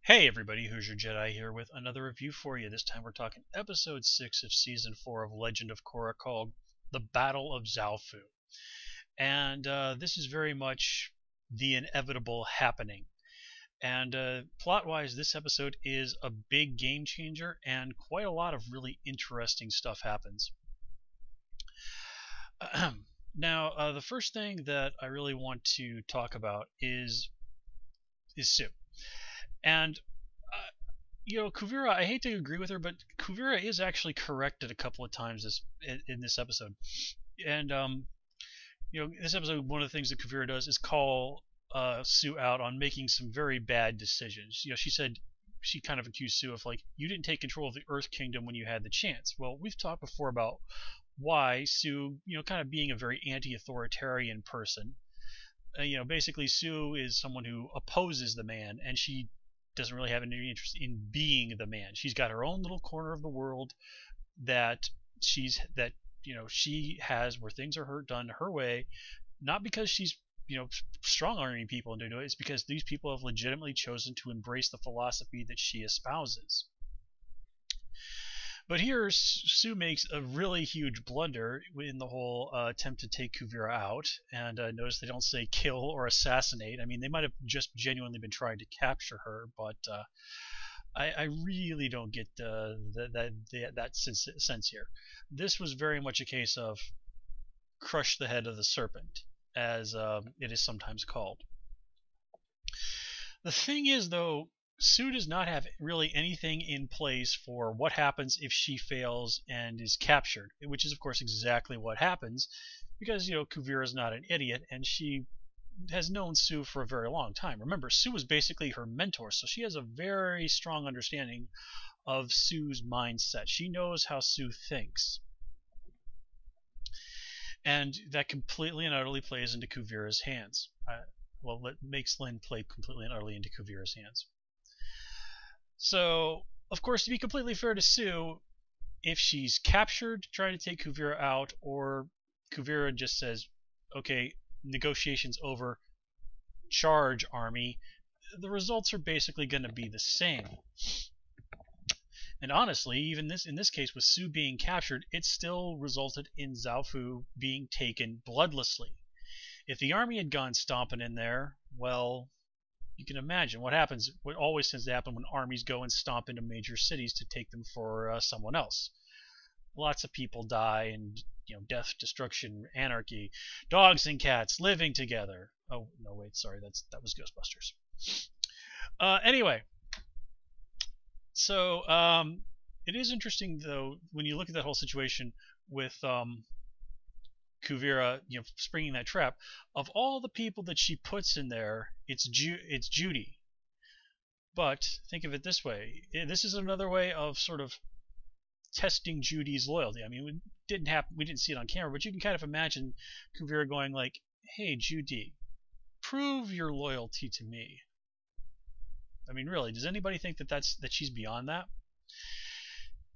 Hey everybody, Who's Your Jedi here with another review for you. This time we're talking episode 6 of season 4 of Legend of Korra called The Battle of Zaofu. And this is very much the inevitable happening. And plot-wise, this episode is a big game changer and quite a lot of really interesting stuff happens. Now, the first thing that I really want to talk about is Sue. And Kuvira, I hate to agree with her, but Kuvira is actually corrected a couple of times in this episode. And this episode, one of the things that Kuvira does is call Sue out on making some very bad decisions. She said she kind of accused Sue of you didn't take control of the Earth Kingdom when you had the chance. Well, we've talked before about why Sue, kind of being a very anti-authoritarian person. Basically Sue is someone who opposes the man, and she doesn't really have any interest in being the man. She's got her own little corner of the world that she has where things are done her way, not because she's strong-arming people into it. It's because these people have legitimately chosen to embrace the philosophy that she espouses. But here, Sue makes a really huge blunder in the whole attempt to take Kuvira out. And notice they don't say kill or assassinate. I mean, they might have just genuinely been trying to capture her, but I really don't get that sense here. This was very much a case of crush the head of the serpent, as it is sometimes called. The thing is, though, Sue does not have really anything in place for what happens if she fails and is captured, which is of course exactly what happens, because Kuvira is not an idiot, and she has known Sue for a very long time. Remember, Sue was basically her mentor, so she has a very strong understanding of Sue's mindset. She knows how Sue thinks, and that completely and utterly plays into Kuvira's hands. It makes Lin play completely and utterly into Kuvira's hands. So, of course, to be completely fair to Sue, if she's captured trying to take Kuvira out, or Kuvira just says, okay, negotiations over, charge army, the results are basically going to be the same. And honestly, even in this case, with Sue being captured, it still resulted in Zaofu being taken bloodlessly. If the army had gone stomping in there, well, you can imagine what happens. What always tends to happen when armies go and stomp into major cities to take them for someone else. Lots of people die, and death, destruction, anarchy, dogs and cats living together. Oh no, wait, sorry, that was Ghostbusters. Anyway, so it is interesting though when you look at that whole situation with Kuvira, springing that trap. Of all the people that she puts in there, it's Judy. But think of it this way: this is another way of sort of testing Judy's loyalty. I mean, we didn't see it on camera, but you can kind of imagine Kuvira going like, "Hey, Judy, prove your loyalty to me." I mean, really, does anybody think that she's beyond that?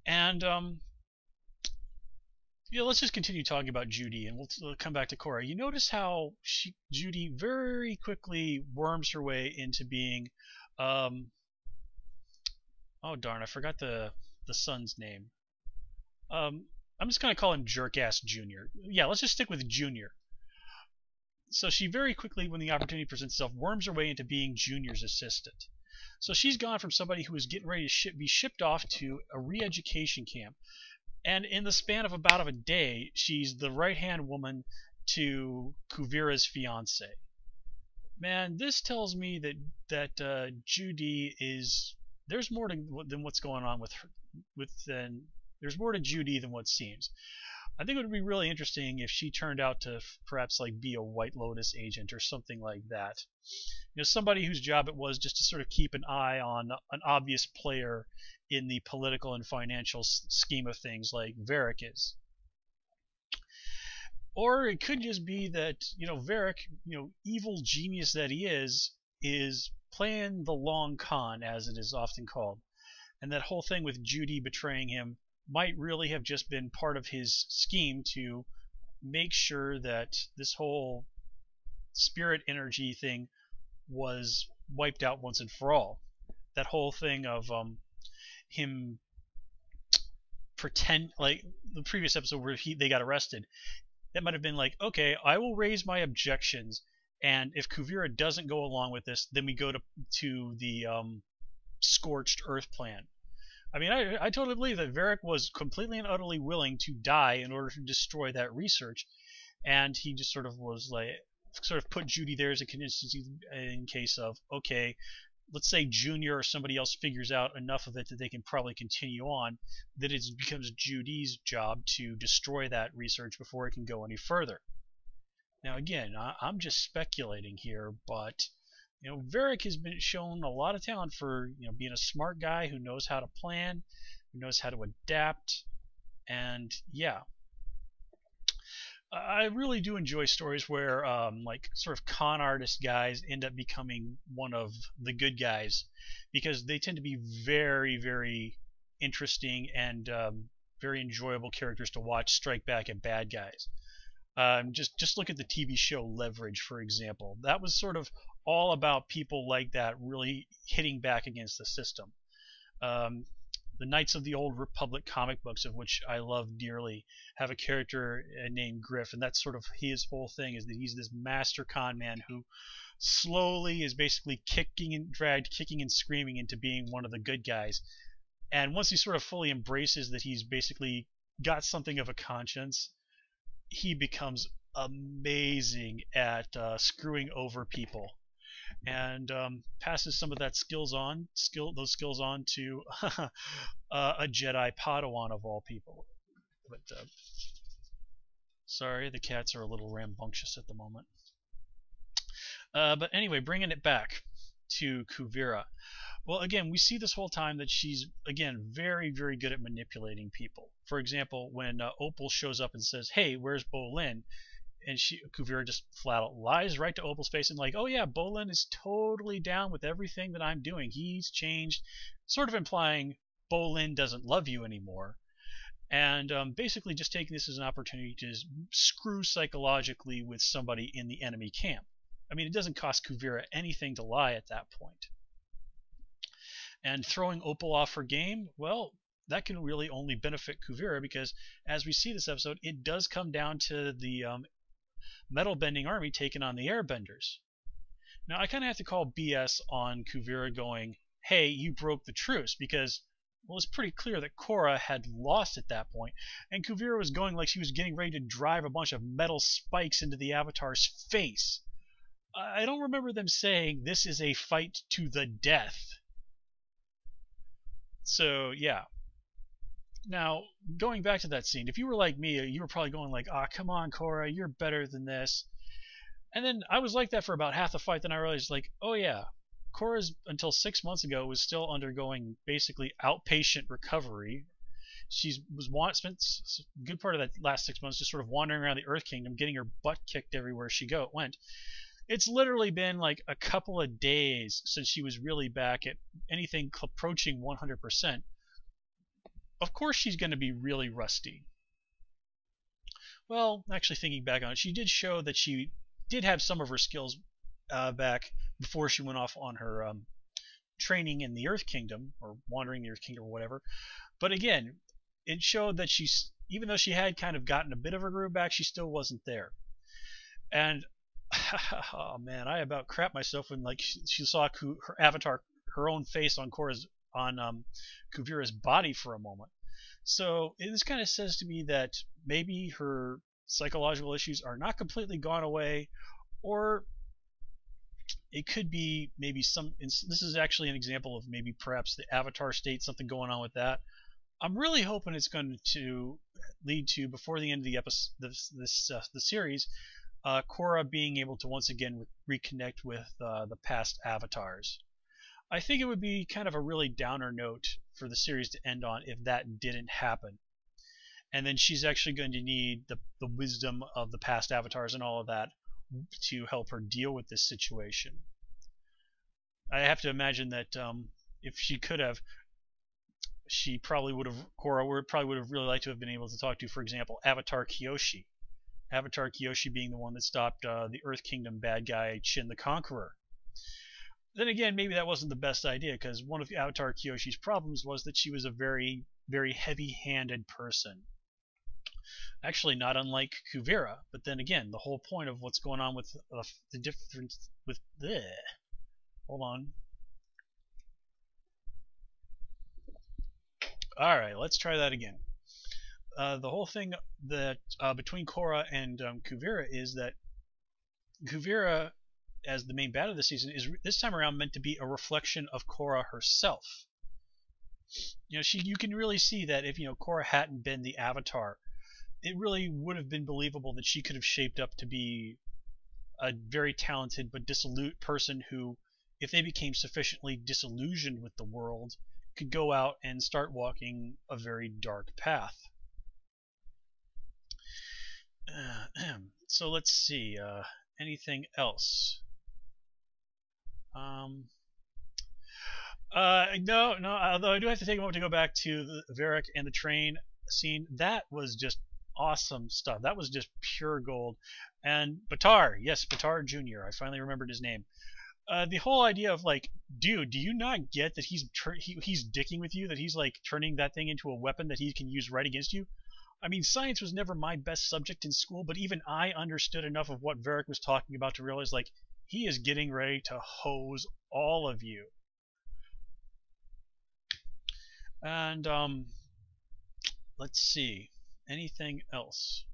And let's just continue talking about Judy, and we'll come back to Korra. You notice how Judy very quickly worms her way into being, oh darn, I forgot the son's name. I'm just gonna call him Jerkass Junior. Yeah, let's just stick with Junior. So she very quickly, when the opportunity presents itself, worms her way into being Junior's assistant. So she's gone from somebody who was getting ready to be shipped off to a re-education camp. And in the span of about a day, she's the right-hand woman to Kuvira's fiance. Man, this tells me that Judy is... There's more than what's going on with her. There's more to Judy than what seems. I think it would be really interesting if she turned out to perhaps be a White Lotus agent or something like that. Somebody whose job it was just to sort of keep an eye on an obvious player in the political and financial scheme of things like Varric is. Or it could just be that, Varric, evil genius that he is playing the long con, as it is often called. And that whole thing with Judy betraying him might really have just been part of his scheme to make sure that this whole spirit energy thing was wiped out once and for all. that whole thing of him pretend like the previous episode where they got arrested. That might have been like, okay, I will raise my objections, and if Kuvira doesn't go along with this, then we go to the scorched earth plan. I mean, I totally believe that Varric was completely and utterly willing to die in order to destroy that research, and he just sort of was like, sort of put Judy there as a contingency in case of, okay, let's say Junior or somebody else figures out enough of it that they can probably continue on, that it becomes Judy's job to destroy that research before it can go any further. Now, again, I'm just speculating here, but Varric has been shown a lot of talent for being a smart guy who knows how to plan, who knows how to adapt, and yeah. I really do enjoy stories where like sort of con artist guys end up becoming one of the good guys, because they tend to be very, very interesting and very enjoyable characters to watch strike back at bad guys. Just look at the TV show Leverage, for example. That was sort of all about people like that really hitting back against the system. The Knights of the Old Republic comic books, of which I love dearly, have a character named Griff, and that's sort of his whole thing, is that he's this master con man who slowly is basically kicking and screaming into being one of the good guys. And once he sort of fully embraces that he's basically got something of a conscience, he becomes amazing at screwing over people, and passes some of that those skills on to a Jedi Padawan of all people. But sorry, the cats are a little rambunctious at the moment. But anyway, bringing it back to Kuvira. Well, again, we see this whole time that she's, again, very, very good at manipulating people. For example, when Opal shows up and says, "Hey, where's Bolin?" and Kuvira just flat out lies right to Opal's face and like, "Oh yeah, Bolin is totally down with everything that I'm doing. He's changed," sort of implying Bolin doesn't love you anymore. And basically just taking this as an opportunity to screw psychologically with somebody in the enemy camp. I mean, it doesn't cost Kuvira anything to lie at that point. And throwing Opal off her game, well, that can really only benefit Kuvira, because as we see this episode, it does come down to the metal bending army taking on the airbenders. Now, I kind of have to call BS on Kuvira going, "Hey, you broke the truce," because well, it's pretty clear that Korra had lost at that point, and Kuvira was going like she was getting ready to drive a bunch of metal spikes into the Avatar's face. I don't remember them saying this is a fight to the death. So, yeah. Now, going back to that scene, if you were like me, you were probably going like, "Ah, come on, Korra, you're better than this." And then I was like that for about half the fight, then I realized, like, oh yeah, Korra's, until 6 months ago, was still undergoing basically outpatient recovery. Spent a good part of that last 6 months just sort of wandering around the Earth Kingdom, getting her butt kicked everywhere she went. It's literally been like a couple of days since she was really back at anything approaching 100%. Of course she's going to be really rusty. Well, actually thinking back on it, she did show that she did have some of her skills back before she went off on her training in the Earth Kingdom, or wandering the Earth Kingdom or whatever. But again, it showed that even though she had kind of gotten a bit of her groove back, she still wasn't there. And oh man, I about crapped myself when like she saw her avatar, her own face on Kuvira's body for a moment. So this kind of says to me that maybe her psychological issues are not completely gone away, or it could be maybe this is actually an example of maybe perhaps the avatar state, something going on with that. I'm really hoping it's going to lead to, before the end of the episode, the series, Korra being able to once again reconnect with the past avatars. I think it would be kind of a really downer note for the series to end on if that didn't happen. And then she's actually going to need the wisdom of the past avatars and all of that to help her deal with this situation. I have to imagine that if she could have, Korra probably would have really liked to have been able to talk to, for example, Avatar Kyoshi. Avatar Kyoshi being the one that stopped the Earth Kingdom bad guy Chin the Conqueror. Then again, maybe that wasn't the best idea, because one of the Avatar Kyoshi's problems was that she was a very, very heavy-handed person. Actually, not unlike Kuvira. But then again, the whole point of what's going on with the difference with the. Hold on. All right, let's try that again. The whole thing that between Korra and Kuvira is that Kuvira, as the main bad of the season, is this time around meant to be a reflection of Korra herself. You can really see that if Korra hadn't been the Avatar, it really would have been believable that she could have shaped up to be a very talented but dissolute person who, if they became sufficiently disillusioned with the world, could go out and start walking a very dark path. So let's see. Anything else? No. Although I do have to take a moment to go back to the Varric and the train scene. That was just awesome stuff. That was just pure gold. And Batar, yes, Batar Jr. I finally remembered his name. The whole idea of like, dude, do you not get that he's dicking with you? That he's like turning that thing into a weapon that he can use right against you? I mean, science was never my best subject in school, but even I understood enough of what Varric was talking about to realize, like, he is getting ready to hose all of you. And let's see, anything else?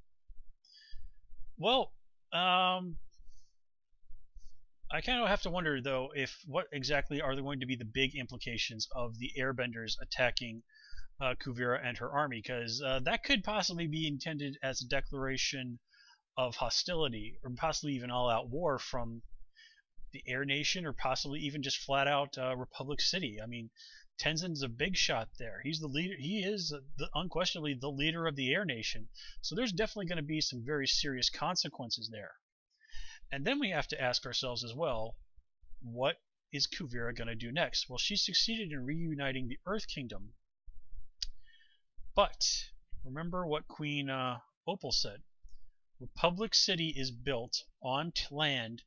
Well, I kind of have to wonder though, if what exactly are going to be the big implications of the Airbenders attacking Kuvira and her army, because that could possibly be intended as a declaration of hostility, or possibly even all-out war from the Air Nation, or possibly even just flat-out Republic City. I mean, Tenzin's a big shot there. He's the leader. He is unquestionably the leader of the Air Nation. So there's definitely going to be some very serious consequences there. And then we have to ask ourselves as well, what is Kuvira going to do next? Well, she succeeded in reuniting the Earth Kingdom. But remember what Queen Opal said. Republic City is built on land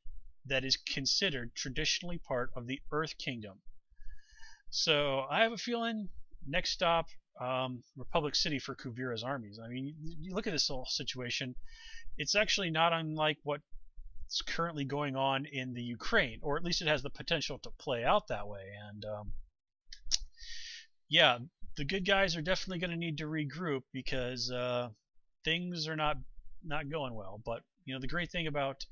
that is considered traditionally part of the Earth Kingdom. So I have a feeling next stop, Republic City for Kuvira's armies. I mean, you look at this whole situation, it's actually not unlike what's currently going on in the Ukraine, or at least it has the potential to play out that way. And yeah, the good guys are definitely going to need to regroup, because things are not going well. But the great thing about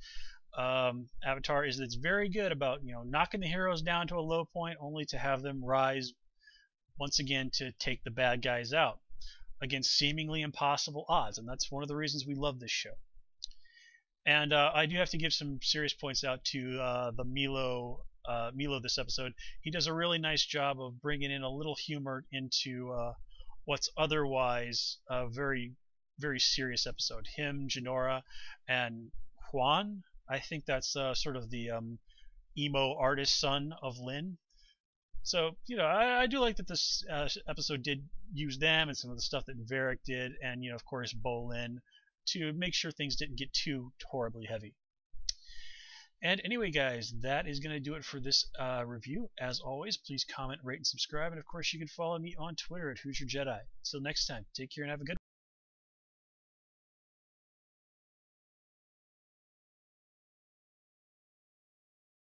Avatar is that it's very good about knocking the heroes down to a low point, only to have them rise once again to take the bad guys out against seemingly impossible odds. And that's one of the reasons we love this show. And I do have to give some serious points out to the Milo this episode. He does a really nice job of bringing in a little humor into what's otherwise a very, very serious episode. Him, Jinora, and Juan. I think that's sort of the emo artist son of Lin. So, I do like that this episode did use them and some of the stuff that Varric did, and, of course, Bolin, to make sure things didn't get too horribly heavy. And anyway, guys, that is going to do it for this review. As always, please comment, rate, and subscribe. And, of course, you can follow me on Twitter at Who's Your Jedi. Until next time, take care and have a good one.